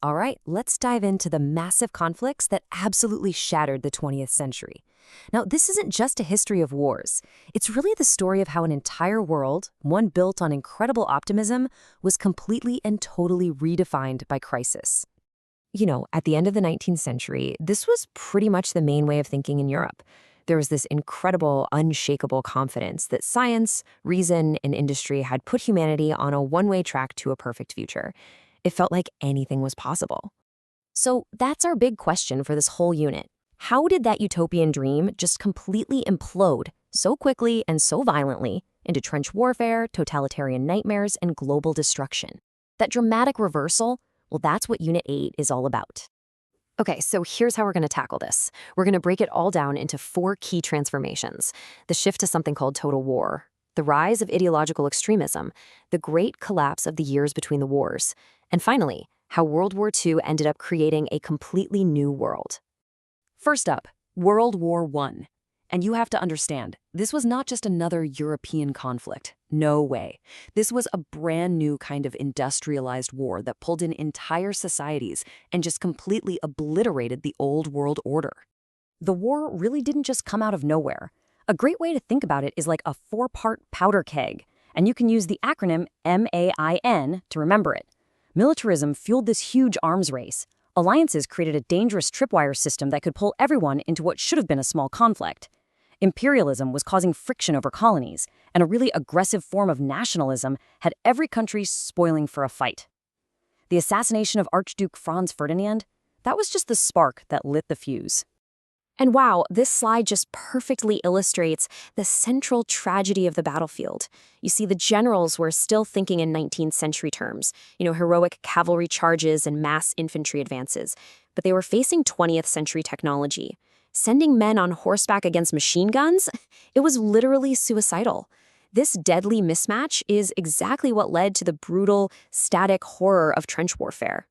All right, let's dive into the massive conflicts that absolutely shattered the 20th century. Now, this isn't just a history of wars. It's really the story of how an entire world, one built on incredible optimism, was completely and totally redefined by crisis. At the end of the 19th century, this was pretty much the main way of thinking in Europe. There was this incredible, unshakable confidence that science, reason, and industry had put humanity on a one-way track to a perfect future. It felt like anything was possible. So that's our big question for this whole unit. How did that utopian dream just completely implode so quickly and so violently into trench warfare, totalitarian nightmares, and global destruction? That dramatic reversal, well, that's what Unit 8 is all about. Okay, so here's how we're going to tackle this. We're going to break it all down into 4 key transformations: the shift to something called total war, the rise of ideological extremism, the great collapse of the years between the wars, and finally, how World War II ended up creating a completely new world. First up, World War I. And you have to understand, this was not just another European conflict. No way. This was a brand new kind of industrialized war that pulled in entire societies and just completely obliterated the old world order. The war really didn't just come out of nowhere. A great way to think about it is like a 4-part powder keg, and you can use the acronym MAIN to remember it. Militarism fueled this huge arms race. Alliances created a dangerous tripwire system that could pull everyone into what should have been a small conflict. Imperialism was causing friction over colonies, and a really aggressive form of nationalism had every country spoiling for a fight. The assassination of Archduke Franz Ferdinand, that was just the spark that lit the fuse. And wow, this slide just perfectly illustrates the central tragedy of the battlefield. You see, the generals were still thinking in 19th century terms, heroic cavalry charges and mass infantry advances, but they were facing 20th century technology. Sending men on horseback against machine guns, it was literally suicidal. This deadly mismatch is exactly what led to the brutal, static horror of trench warfare.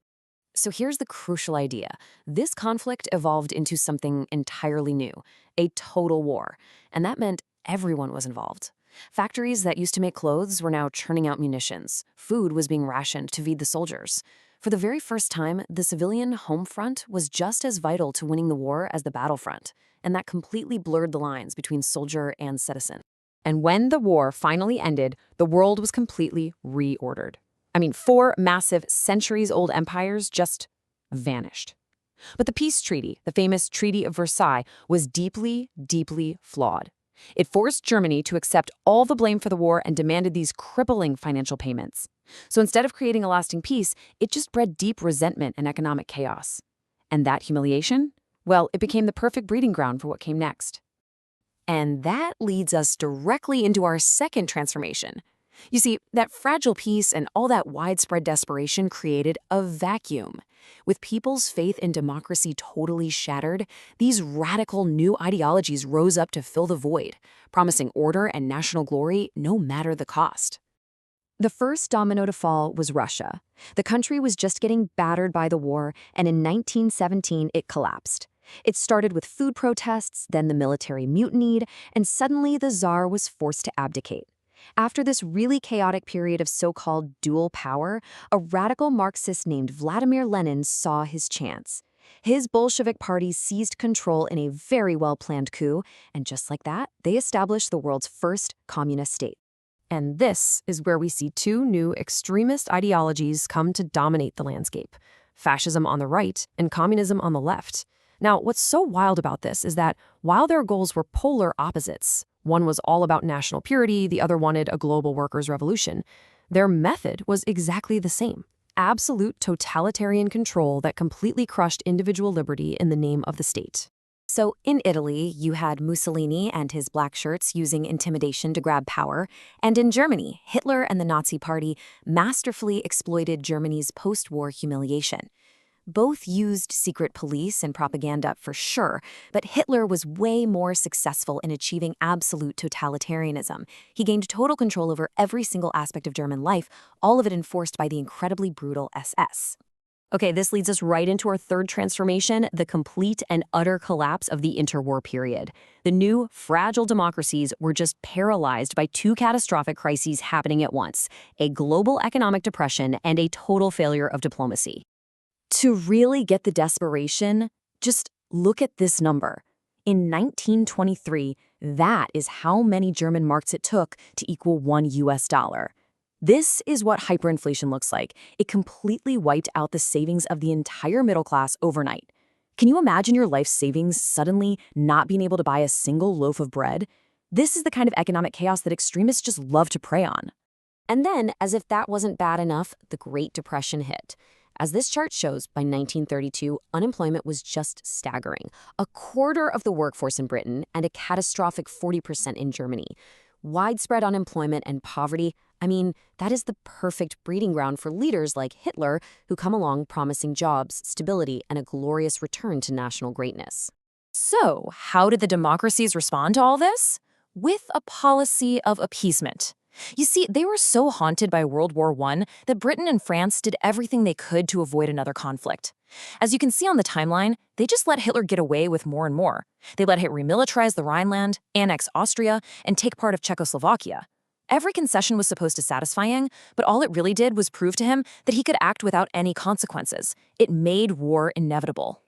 So here's the crucial idea. This conflict evolved into something entirely new, a total war. And that meant everyone was involved. Factories that used to make clothes were now churning out munitions. Food was being rationed to feed the soldiers. For the very first time, the civilian home front was just as vital to winning the war as the battlefront. And that completely blurred the lines between soldier and citizen. And when the war finally ended, the world was completely reordered. 4 massive, centuries-old empires just vanished. But the peace treaty, the famous Treaty of Versailles, was deeply, deeply flawed. It forced Germany to accept all the blame for the war and demanded these crippling financial payments. So instead of creating a lasting peace, it just bred deep resentment and economic chaos. And that humiliation? Well, it became the perfect breeding ground for what came next. And that leads us directly into our second transformation. You see, that fragile peace and all that widespread desperation created a vacuum. With people's faith in democracy totally shattered, these radical new ideologies rose up to fill the void, promising order and national glory no matter the cost. The first domino to fall was Russia. The country was just getting battered by the war, and in 1917 it collapsed. It started with food protests, then the military mutinied, and suddenly the Tsar was forced to abdicate. After this really chaotic period of so-called dual power, a radical Marxist named Vladimir Lenin saw his chance. His Bolshevik party seized control in a very well-planned coup, and just like that, they established the world's first communist state. And this is where we see 2 new extremist ideologies come to dominate the landscape: fascism on the right and communism on the left. Now, what's so wild about this is that while their goals were polar opposites, one was all about national purity, the other wanted a global workers' revolution, their method was exactly the same: absolute totalitarian control that completely crushed individual liberty in the name of the state. So in Italy, you had Mussolini and his black shirts using intimidation to grab power, and in Germany, Hitler and the Nazi Party masterfully exploited Germany's post-war humiliation. Both used secret police and propaganda for sure, but Hitler was way more successful in achieving absolute totalitarianism. He gained total control over every single aspect of German life, all of it enforced by the incredibly brutal SS. Okay, this leads us right into our third transformation, the complete and utter collapse of the interwar period. The new, fragile democracies were just paralyzed by 2 catastrophic crises happening at once: a global economic depression and a total failure of diplomacy. To really get the desperation, just look at this number. In 1923, that is how many German marks it took to equal $1. This is what hyperinflation looks like. It completely wiped out the savings of the entire middle class overnight. Can you imagine your life savings suddenly not being able to buy a single loaf of bread? This is the kind of economic chaos that extremists just love to prey on. And then, as if that wasn't bad enough, the Great Depression hit. As this chart shows, by 1932, unemployment was just staggering. A quarter of the workforce in Britain and a catastrophic 40% in Germany. Widespread unemployment and poverty, I mean, that is the perfect breeding ground for leaders like Hitler who come along promising jobs, stability, and a glorious return to national greatness. So, how did the democracies respond to all this? With a policy of appeasement. You see, they were so haunted by World War I that Britain and France did everything they could to avoid another conflict. As you can see on the timeline, they just let Hitler get away with more and more. They let him remilitarize the Rhineland, annex Austria, and take part of Czechoslovakia. Every concession was supposed to satisfy him, but all it really did was prove to him that he could act without any consequences. It made war inevitable.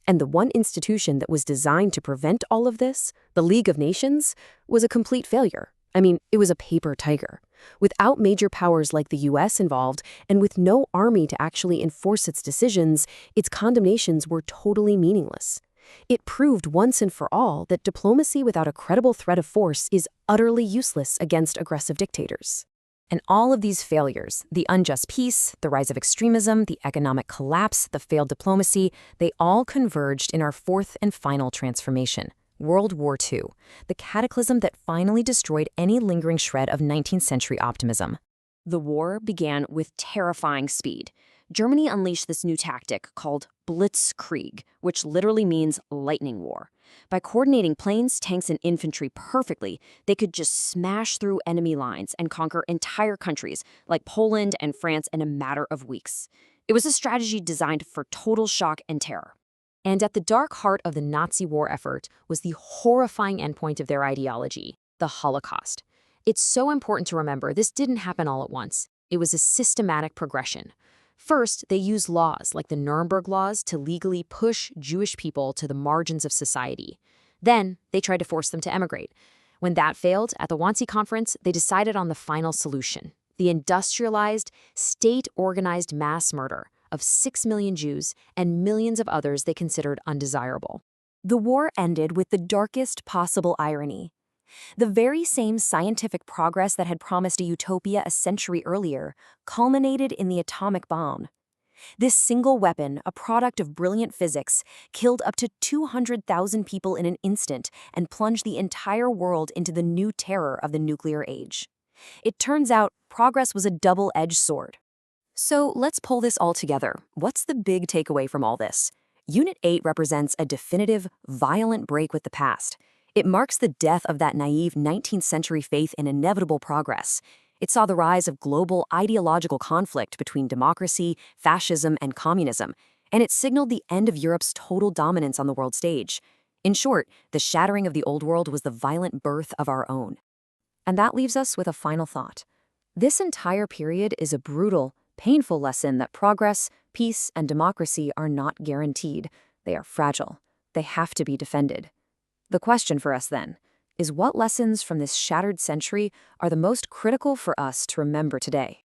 And the one institution that was designed to prevent all of this, the League of Nations, was a complete failure. I mean, it was a paper tiger. Without major powers like the US involved, and with no army to actually enforce its decisions, its condemnations were totally meaningless. It proved once and for all that diplomacy without a credible threat of force is utterly useless against aggressive dictators. And all of these failures, the unjust peace, the rise of extremism, the economic collapse, the failed diplomacy, they all converged in our fourth and final transformation. World War II, the cataclysm that finally destroyed any lingering shred of 19th century optimism. The war began with terrifying speed. Germany unleashed this new tactic called Blitzkrieg, which literally means lightning war. By coordinating planes, tanks, and infantry perfectly, they could just smash through enemy lines and conquer entire countries like Poland and France in a matter of weeks. It was a strategy designed for total shock and terror. And at the dark heart of the Nazi war effort was the horrifying endpoint of their ideology, the Holocaust. It's so important to remember this didn't happen all at once. It was a systematic progression. First, they used laws like the Nuremberg laws to legally push Jewish people to the margins of society. Then, they tried to force them to emigrate. When that failed, at the Wannsee Conference, they decided on the final solution, the industrialized, state-organized mass murder of 6 million Jews and millions of others they considered undesirable. The war ended with the darkest possible irony. The very same scientific progress that had promised a utopia a century earlier culminated in the atomic bomb. This single weapon, a product of brilliant physics, killed up to 200,000 people in an instant and plunged the entire world into the new terror of the nuclear age. It turns out progress was a double-edged sword. So let's pull this all together. What's the big takeaway from all this? Unit 8 represents a definitive, violent break with the past. It marks the death of that naive 19th century faith in inevitable progress. It saw the rise of global ideological conflict between democracy, fascism, and communism, and it signaled the end of Europe's total dominance on the world stage. In short, the shattering of the old world was the violent birth of our own. And that leaves us with a final thought. This entire period is a brutal, painful lesson that progress, peace, and democracy are not guaranteed. They are fragile. They have to be defended. The question for us then is what lessons from this shattered century are the most critical for us to remember today?